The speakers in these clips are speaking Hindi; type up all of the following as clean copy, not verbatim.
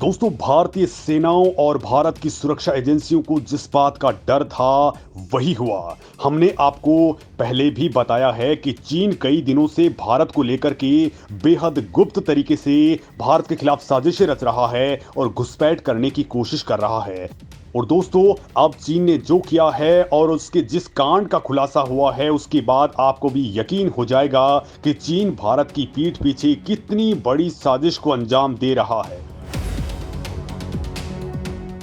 दोस्तों, भारतीय सेनाओं और भारत की सुरक्षा एजेंसियों को जिस बात का डर था वही हुआ। हमने आपको पहले भी बताया है कि चीन कई दिनों से भारत को लेकर के बेहद गुप्त तरीके से भारत के खिलाफ साजिशें रच रहा है और घुसपैठ करने की कोशिश कर रहा है। और दोस्तों, अब चीन ने जो किया है और उसके जिस कांड का खुलासा हुआ है उसके बाद आपको भी यकीन हो जाएगा कि चीन भारत की पीठ पीछे कितनी बड़ी साजिश को अंजाम दे रहा है।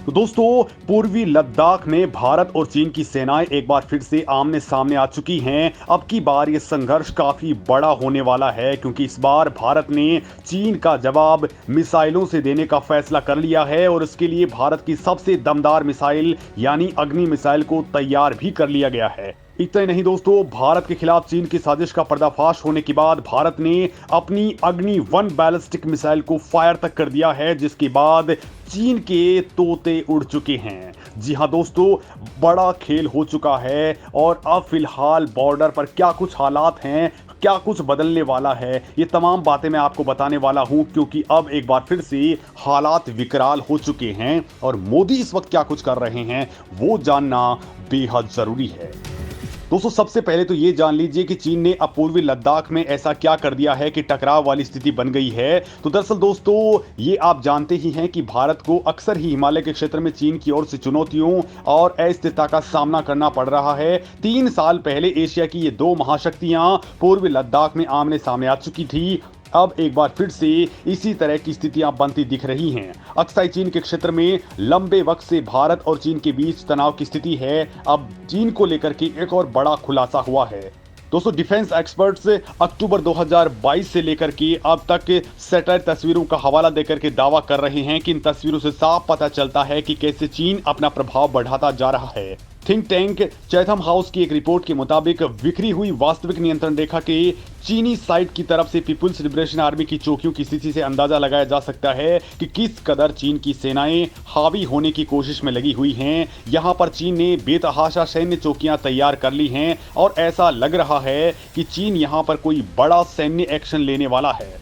तो दोस्तों, पूर्वी लद्दाख में भारत और चीन की सेनाएं एक बार फिर से आमने सामने आ चुकी हैं। अब की बार ये संघर्ष काफी बड़ा होने वाला है, क्योंकि इस बार भारत ने चीन का जवाब मिसाइलों से देने का फैसला कर लिया है और इसके लिए भारत की सबसे दमदार मिसाइल यानी अग्नि मिसाइल को तैयार भी कर लिया गया है। इतना ही नहीं दोस्तों, भारत के खिलाफ चीन की साजिश का पर्दाफाश होने के बाद भारत ने अपनी अग्नि 1 बैलिस्टिक मिसाइल को फायर तक कर दिया है, जिसके बाद चीन के तोते उड़ चुके हैं। जी हां दोस्तों, बड़ा खेल हो चुका है और अब फिलहाल बॉर्डर पर क्या कुछ हालात हैं, क्या कुछ बदलने वाला है, ये तमाम बातें मैं आपको बताने वाला हूं, क्योंकि अब एक बार फिर से हालात विकराल हो चुके हैं और मोदी इस वक्त क्या कुछ कर रहे हैं वो जानना बेहद जरूरी है। दोस्तों, सबसे पहले तो ये जान लीजिए कि चीन ने अब पूर्वी लद्दाख में ऐसा क्या कर दिया है कि टकराव वाली स्थिति बन गई है। तो दरअसल दोस्तों, ये आप जानते ही हैं कि भारत को अक्सर ही हिमालय के क्षेत्र में चीन की ओर से चुनौतियों और अस्थिरता का सामना करना पड़ रहा है। 3 साल पहले एशिया की ये 2 महाशक्तियां पूर्वी लद्दाख में आमने सामने आ चुकी थी। अब एक बार फिर से इसी तरह की स्थितियां बनती दिख रही हैं। अक्साई चीन के क्षेत्र में लंबे वक्त से भारत और चीन के बीच तनाव की स्थिति है। अब चीन को लेकर के एक और बड़ा खुलासा हुआ है। दोस्तों, डिफेंस एक्सपर्ट्स अक्टूबर 2022 से लेकर के अब तक सैटेलाइट तस्वीरों का हवाला देकर के दावा कर रहे हैं कि इन तस्वीरों से साफ पता चलता है कि कैसे चीन अपना प्रभाव बढ़ाता जा रहा है। थिंक टैंक चैथम हाउस की एक रिपोर्ट के मुताबिक बिखरी हुई वास्तविक नियंत्रण रेखा के चीनी साइड की तरफ से पीपुल्स लिबरेशन आर्मी की चौकियों की स्थिति से अंदाजा लगाया जा सकता है कि किस कदर चीन की सेनाएं हावी होने की कोशिश में लगी हुई हैं। यहां पर चीन ने बेतहाशा सैन्य चौकियां तैयार कर ली हैं और ऐसा लग रहा है कि चीन यहां पर कोई बड़ा सैन्य एक्शन लेने वाला है।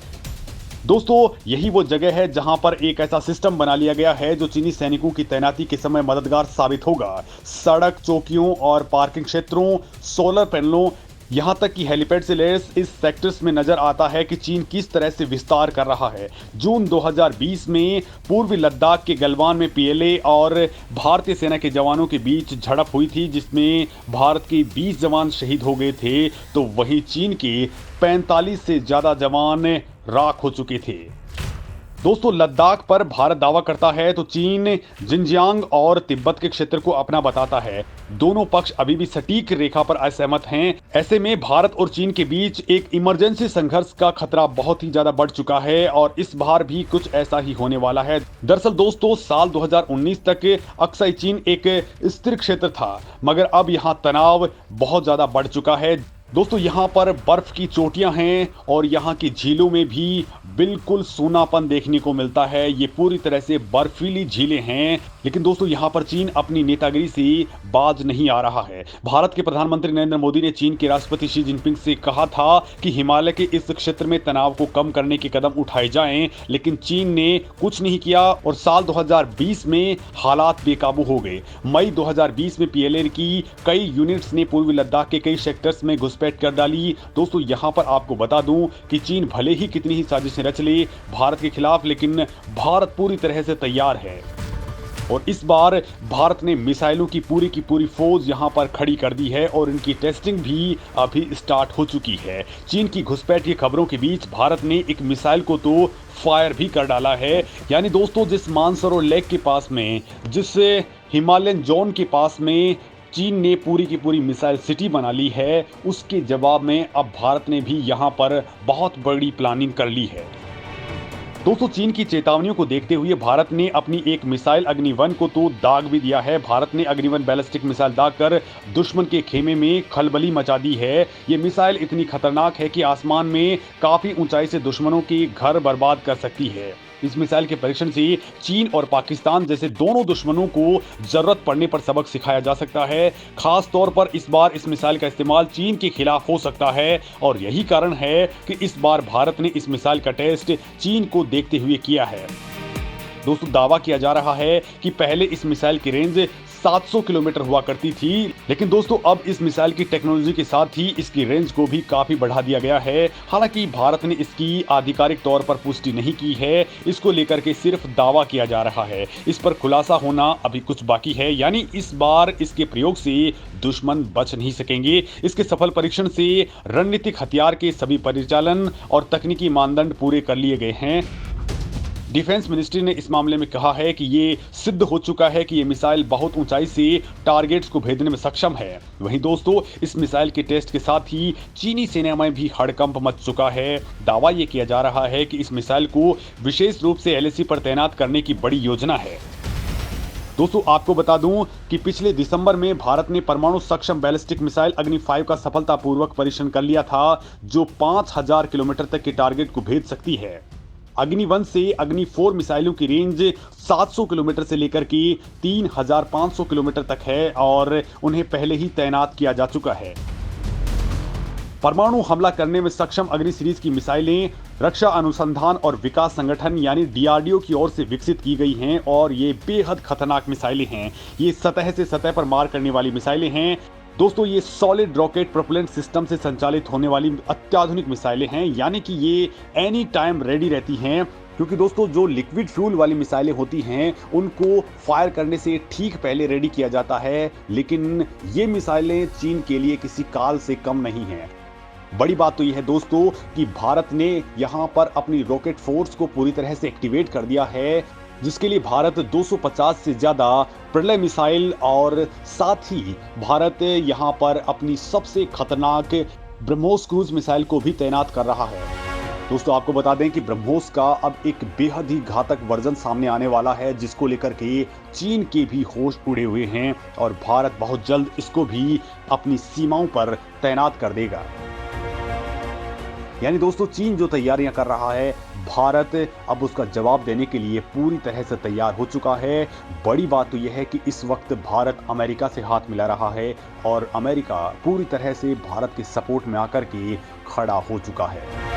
दोस्तों, यही वो जगह है जहां पर एक ऐसा सिस्टम बना लिया गया है जो चीनी सैनिकों की तैनाती के समय मददगार साबित होगा। सड़क चौकियों और पार्किंग क्षेत्रों, सोलर पैनलों, यहां तक कि हेलीपैड से लैस इस सेक्टर्स में नजर आता है कि चीन किस तरह से विस्तार कर रहा है। जून 2020 में पूर्वी लद्दाख के गलवान में पीएलए और भारतीय सेना के जवानों के बीच झड़प हुई थी, जिसमें भारत के 20 जवान शहीद हो गए थे, तो वहीं चीन के 45 से ज्यादा जवान राख हो चुके थे। दोस्तों, लद्दाख पर भारत दावा करता है तो चीन जिनजियांग और तिब्बत के क्षेत्र को अपना बताता है। दोनों पक्ष अभी भी सटीक रेखा पर असहमत हैं। ऐसे में भारत और चीन के बीच एक इमरजेंसी संघर्ष का खतरा बहुत ही ज्यादा बढ़ चुका है और इस बार भी कुछ ऐसा ही होने वाला है। दरअसल दोस्तों, साल 2019 तक अक्साई चीन एक स्थिर क्षेत्र था, मगर अब यहाँ तनाव बहुत ज्यादा बढ़ चुका है। दोस्तों, यहाँ पर बर्फ की चोटियां हैं और यहाँ की झीलों में भी बिल्कुल सूनापन देखने को मिलता है। ये पूरी तरह से बर्फीली झीलें हैं, लेकिन दोस्तों यहाँ पर चीन अपनी नेतागिरी से बाज नहीं आ रहा है। भारत के प्रधानमंत्री नरेंद्र मोदी ने चीन के राष्ट्रपति शी जिनपिंग से कहा था कि हिमालय के इस क्षेत्र में तनाव को कम करने के कदम उठाए जाएं, लेकिन चीन ने कुछ नहीं किया और साल 2020 में हालात बेकाबू हो गए। मई 2020 में पीएलए की कई यूनिट्स ने पूर्वी लद्दाख के कई सेक्टर्स में घुसपैठ कर डाली। दोस्तों, यहाँ पर आपको बता दूं कि चीन भले ही कितनी ही साजिशें रच ले भारत के खिलाफ, लेकिन भारत पूरी तरह से तैयार है और इस बार भारत ने मिसाइलों की पूरी फौज यहां पर खड़ी कर दी है और इनकी टेस्टिंग भी अभी स्टार्ट हो चुकी है। चीन की घुसपैठ की खबरों के बीच भारत ने एक मिसाइल को तो फायर भी कर डाला है। यानी दोस्तों, जिस मानसरोवर लेक के पास में, जिस हिमालयन जोन के पास में चीन ने पूरी की पूरी मिसाइल सिटी बना ली है, उसके जवाब में अब भारत ने भी यहां पर बहुत बड़ी प्लानिंग कर ली है। दोस्तों, चीन की चेतावनियों को देखते हुए भारत ने अपनी एक मिसाइल अग्नि 1 को तो दाग भी दिया है। भारत ने अग्नि 1 बैलिस्टिक मिसाइल दाग कर दुश्मन के खेमे में खलबली मचा दी है। ये मिसाइल इतनी खतरनाक है कि आसमान में काफी ऊंचाई से दुश्मनों के घर बर्बाद कर सकती है। इस मिसाइल के परीक्षण से चीन और पाकिस्तान जैसे दोनों दुश्मनों को जरूरत पड़ने पर सबक सिखाया जा सकता है। खास तौर पर इस बार इस मिसाइल का इस्तेमाल चीन के खिलाफ हो सकता है और यही कारण है कि इस बार भारत ने इस मिसाइल का टेस्ट चीन को देखते हुए किया है। दोस्तों दावा किया जा रहा है कि पहले इस मिसाइल की रेंज 700 किलोमीटर हुआ करती थी, लेकिन दोस्तों अब इस मिसाइल की टेक्नोलॉजी के साथ ही इसकी रेंज को भी काफी बढ़ा दिया गया है। हालांकि भारत ने इसकी आधिकारिक तौर पर पुष्टि नहीं की है, इसको लेकर के सिर्फ दावा किया जा रहा है। इस पर खुलासा होना अभी कुछ बाकी है, यानी इस बार इसके प्रयोग से दुश्मन बच नहीं सकेंगे। इसके सफल परीक्षण से रणनीतिक हथियार के सभी परिचालन और तकनीकी मानदंड पूरे कर लिए गए हैं। डिफेंस मिनिस्ट्री ने इस मामले में कहा है कि ये सिद्ध हो चुका है कि ये मिसाइल बहुत ऊंचाई से टारगेट्स को भेदने में सक्षम है। वहीं दोस्तों इस मिसाइल के टेस्ट के साथ ही चीनी सेना में भी हड़कंप मच चुका है। दावा ये किया जा रहा है कि इस मिसाइल को विशेष रूप से LAC पर तैनात करने की बड़ी योजना है। दोस्तों आपको बता दूं कि पिछले दिसंबर में भारत ने परमाणु सक्षम बैलिस्टिक मिसाइल अग्नि 5 का सफलतापूर्वक परीक्षण कर लिया था, जो 5000 किलोमीटर तक के टारगेट को भेद सकती है। अग्नि 1 से अग्नि 4 मिसाइलों की रेंज 700 किलोमीटर से लेकर के 3500 किलोमीटर तक है और उन्हें पहले ही तैनात किया जा चुका है। परमाणु हमला करने में सक्षम अग्नि सीरीज की मिसाइलें रक्षा अनुसंधान और विकास संगठन यानी DRDO की ओर से विकसित की गई हैं और ये बेहद खतरनाक मिसाइलें हैं। ये सतह से सतह पर मार करने वाली मिसाइलें हैं। दोस्तों ये सॉलिड रॉकेट प्रोपेलेंट सिस्टम से संचालित होने वाली अत्याधुनिक मिसाइलें हैं, यानी कि ये एनी टाइम रेडी रहती हैं। क्योंकि दोस्तों जो लिक्विड फ्यूल वाली मिसाइलें होती हैं उनको फायर करने से ठीक पहले रेडी किया जाता है, लेकिन ये मिसाइलें चीन के लिए किसी काल से कम नहीं हैं। बड़ी बात तो यह है दोस्तों कि भारत ने यहाँ पर अपनी रॉकेट फोर्स को पूरी तरह से एक्टिवेट कर दिया है, जिसके लिए भारत 250 से ज्यादा प्रलय मिसाइल और साथ ही भारत यहाँ पर अपनी सबसे खतरनाक ब्रह्मोस क्रूज मिसाइल को भी तैनात कर रहा है। दोस्तों आपको बता दें कि ब्रह्मोस का अब एक बेहद ही घातक वर्जन सामने आने वाला है, जिसको लेकर के चीन के भी होश उड़े हुए हैं और भारत बहुत जल्द इसको भी अपनी सीमाओं पर तैनात कर देगा। यानी दोस्तों चीन जो तैयारियां कर रहा है, भारत अब उसका जवाब देने के लिए पूरी तरह से तैयार हो चुका है। बड़ी बात तो यह है कि इस वक्त भारत अमेरिका से हाथ मिला रहा है और अमेरिका पूरी तरह से भारत के सपोर्ट में आकर के खड़ा हो चुका है।